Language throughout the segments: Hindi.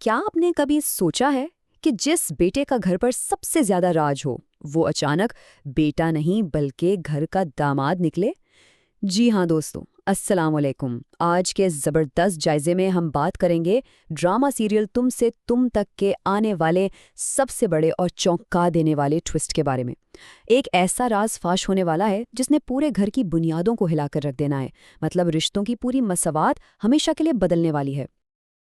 क्या आपने कभी सोचा है कि जिस बेटे का घर पर सबसे ज्यादा राज हो वो अचानक बेटा नहीं बल्कि घर का दामाद निकले? जी हाँ दोस्तों, अस्सलाम वालेकुम। आज के इस जबरदस्त जायजे में हम बात करेंगे ड्रामा सीरियल तुम से तुम तक के आने वाले सबसे बड़े और चौंका देने वाले ट्विस्ट के बारे में। एक ऐसा राज फाश होने वाला है जिसने पूरे घर की बुनियादों को हिलाकर रख देना है। मतलब रिश्तों की पूरी मसवात हमेशा के लिए बदलने वाली है।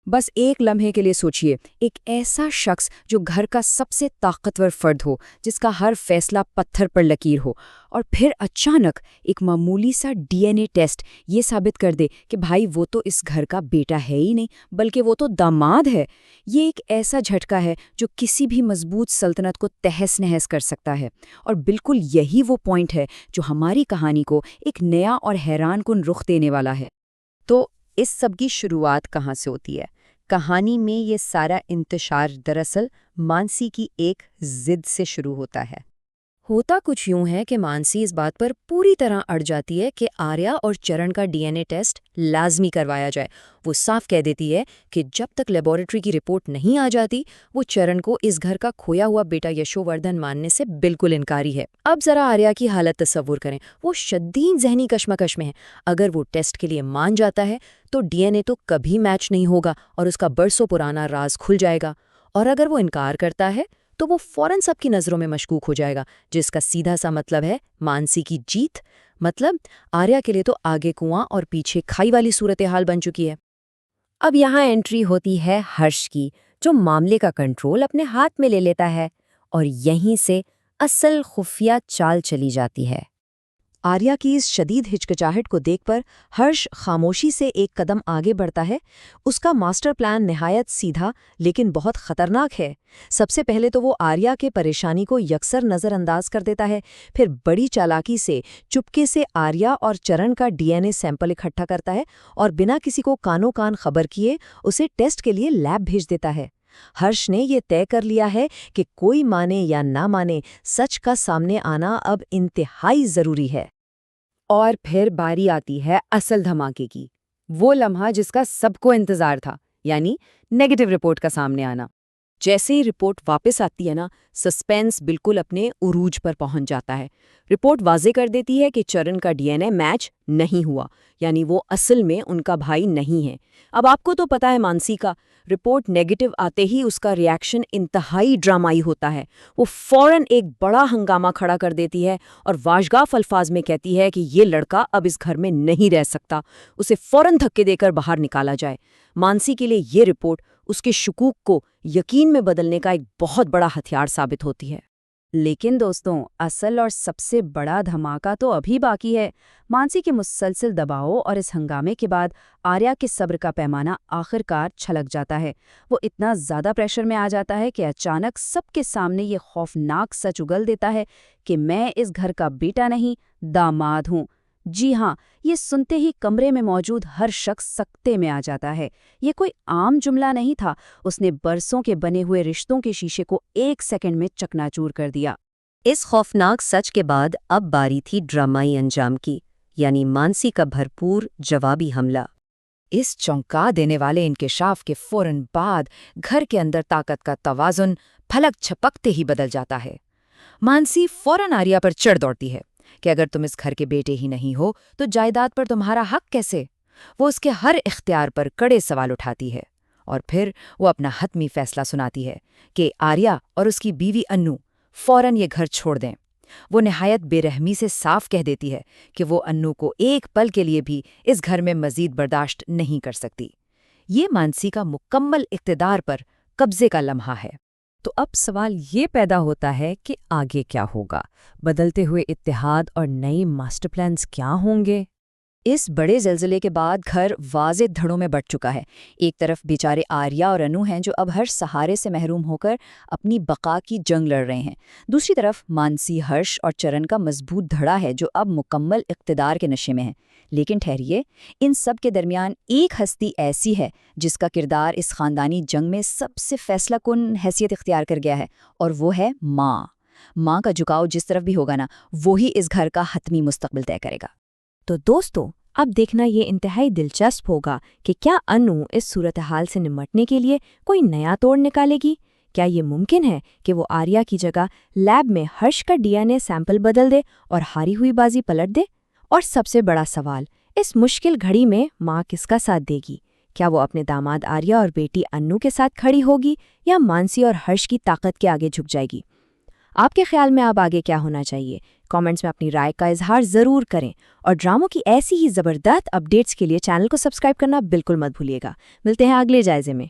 बस एक लम्हे के लिए सोचिए, एक ऐसा शख्स जो घर का सबसे ताकतवर फर्द हो, जिसका हर फैसला पत्थर पर लकीर हो, और फिर अचानक एक मामूली सा डीएनए टेस्ट ये साबित कर दे कि भाई वो तो इस घर का बेटा है ही नहीं बल्कि वो तो दामाद है। ये एक ऐसा झटका है जो किसी भी मजबूत सल्तनत को तहस नहस कर सकता है। और बिल्कुल यही वो पॉइंट है जो हमारी कहानी को एक नया और हैरानकुन रुख देने वाला है। तो इस सब की शुरुआत कहाँ से होती है? कहानी में ये सारा इंतशार दरअसल मानसी की एक जिद से शुरू होता है। होता कुछ यूं है कि मानसी इस बात पर पूरी तरह अड़ जाती है कि आर्या और चरण का डीएनए टेस्ट लाजमी करवाया जाए। वो साफ कह देती है कि जब तक लेबोरेटरी की रिपोर्ट नहीं आ जाती वो चरण को इस घर का खोया हुआ बेटा यशोवर्धन मानने से बिल्कुल इनकारी है। अब जरा आर्या की हालत तस्वुर करें, वो शदीद जहनी कश्मकश में है। अगर वो टेस्ट के लिए मान जाता है तो डीएनए तो कभी मैच नहीं होगा और उसका बरसों पुराना राज खुल जाएगा। और अगर वो इनकार करता है तो वो फौरन सबकी नज़रों में मशकूक हो जाएगा, जिसका सीधा सा मतलब है मानसी की जीत। मतलब आर्या के लिए तो आगे कुआं और पीछे खाई वाली सूरत हाल बन चुकी है। अब यहाँ एंट्री होती है हर्ष की, जो मामले का कंट्रोल अपने हाथ में ले लेता है, और यहीं से असल खुफिया चाल चली जाती है। आर्या की इस शदीद हिचकिचाहट को देखकर हर्ष खामोशी से एक कदम आगे बढ़ता है। उसका मास्टर प्लान निहायत सीधा लेकिन बहुत खतरनाक है। सबसे पहले तो वो आर्या के परेशानी को यकसर नज़रअंदाज कर देता है, फिर बड़ी चालाकी से चुपके से आर्या और चरण का डीएनए सैंपल इकट्ठा करता है और बिना किसी को कानो कान खबर किए उसे टेस्ट के लिए लैब भेज देता है। हर्ष ने ये तय कर लिया है कि कोई माने या ना माने, सच का सामने आना अब इंतहाई जरूरी है। और फिर बारी आती है असल धमाके की, वो लम्हा जिसका सबको इंतजार था, यानी नेगेटिव रिपोर्ट का सामने आना। जैसे ही रिपोर्ट वापस आती है ना, सस्पेंस बिल्कुल अपने उरूज पर पहुंच जाता है। रिपोर्ट वाजे कर देती है कि चरण का डीएनए मैच नहीं हुआ, यानी वो असल में उनका भाई नहीं है। अब आपको तो पता है मानसी का, रिपोर्ट नेगेटिव आते ही उसका रिएक्शन इंतहाई ड्रामाई होता है। वो फौरन एक बड़ा हंगामा खड़ा कर देती है और वाशगाफ अल्फाज में कहती है कि ये लड़का अब इस घर में नहीं रह सकता, उसे फौरन धक्के देकर बाहर निकाला जाए। मानसी के लिए ये रिपोर्ट उसके शुकूक को यकीन में बदलने का एक बहुत बड़ा हथियार साबित होती है। लेकिन दोस्तों, असल और सबसे बड़ा धमाका तो अभी बाकी है। मानसी के मुसलसल दबाव और इस हंगामे के बाद आर्या के सब्र का पैमाना आखिरकार छलक जाता है। वो इतना ज्यादा प्रेशर में आ जाता है कि अचानक सबके सामने ये खौफनाक सच उगल देता है कि मैं इस घर का बेटा नहीं, दामाद हूँ। जी हाँ, ये सुनते ही कमरे में मौजूद हर शख्स सकते में आ जाता है। ये कोई आम जुमला नहीं था। उसने बरसों के बने हुए रिश्तों के शीशे को एक सेकंड में चकनाचूर कर दिया। इस खौफनाक सच के बाद अब बारी थी ड्रामाई अंजाम की, यानी मानसी का भरपूर जवाबी हमला। इस चौंका देने वाले इंकिशाफ के फौरन बाद घर के अंदर ताकत का तवाजुन फलक झपकते ही बदल जाता है। मानसी फौरन आर्या पर चढ़ दौड़ती है कि अगर तुम इस घर के बेटे ही नहीं हो तो जायदाद पर तुम्हारा हक कैसे? वो उसके हर इख्तियार पर कड़े सवाल उठाती है और फिर वो अपना हतमी फैसला सुनाती है कि आर्या और उसकी बीवी अन्नू फौरन ये घर छोड़ दें। वो निहायत बेरहमी से साफ कह देती है कि वो अन्नू को एक पल के लिए भी इस घर में मजीद बर्दाश्त नहीं कर सकती। ये मानसी का मुकम्मल इक़्तिदार पर कब्जे का लम्हा है। तो अब सवाल ये पैदा होता है कि आगे क्या होगा? बदलते हुए इत्तेहाद और नए मास्टर प्लान्स क्या होंगे? इस बड़े ज़लज़ले के बाद घर वाज़े धड़ों में बंट चुका है। एक तरफ बेचारे आर्या और अनु हैं जो अब हर सहारे से महरूम होकर अपनी बका की जंग लड़ रहे हैं। दूसरी तरफ मानसी, हर्ष और चरण का मजबूत धड़ा है जो अब मुकम्मल इक़्तिदार के नशे में है। लेकिन ठहरिए, इन सब के दरमियान एक हस्ती ऐसी है जिसका किरदार इस ख़ानदानी जंग में सबसे फैसलाकुन हैसियत इख्तियार कर गया है, और वो है माँ। माँ का झुकाव जिस तरफ भी होगा ना, वो ही इस घर का हतमी मुस्तकबिल तय करेगा। तो दोस्तों, अब देखना ये इंतहाई दिलचस्प होगा कि क्या अनु इस सूरत हाल से निपटने के लिए कोई नया तोड़ निकालेगी। क्या ये मुमकिन है कि वो आर्या की जगह लैब में हर्ष का डीएनए सैंपल बदल दे और हारी हुई बाजी पलट दे? और सबसे बड़ा सवाल, इस मुश्किल घड़ी में माँ किसका साथ देगी? क्या वो अपने दामाद आर्या और बेटी अन्नू के साथ खड़ी होगी या मानसी और हर्ष की ताकत के आगे झुक जाएगी? आपके ख्याल में अब आगे क्या होना चाहिए? कमेंट्स में अपनी राय का इजहार ज़रूर करें और ड्रामों की ऐसी ही ज़बरदस्त अपडेट्स के लिए चैनल को सब्सक्राइब करना बिल्कुल मत भूलिएगा। मिलते हैं अगले जायजे में।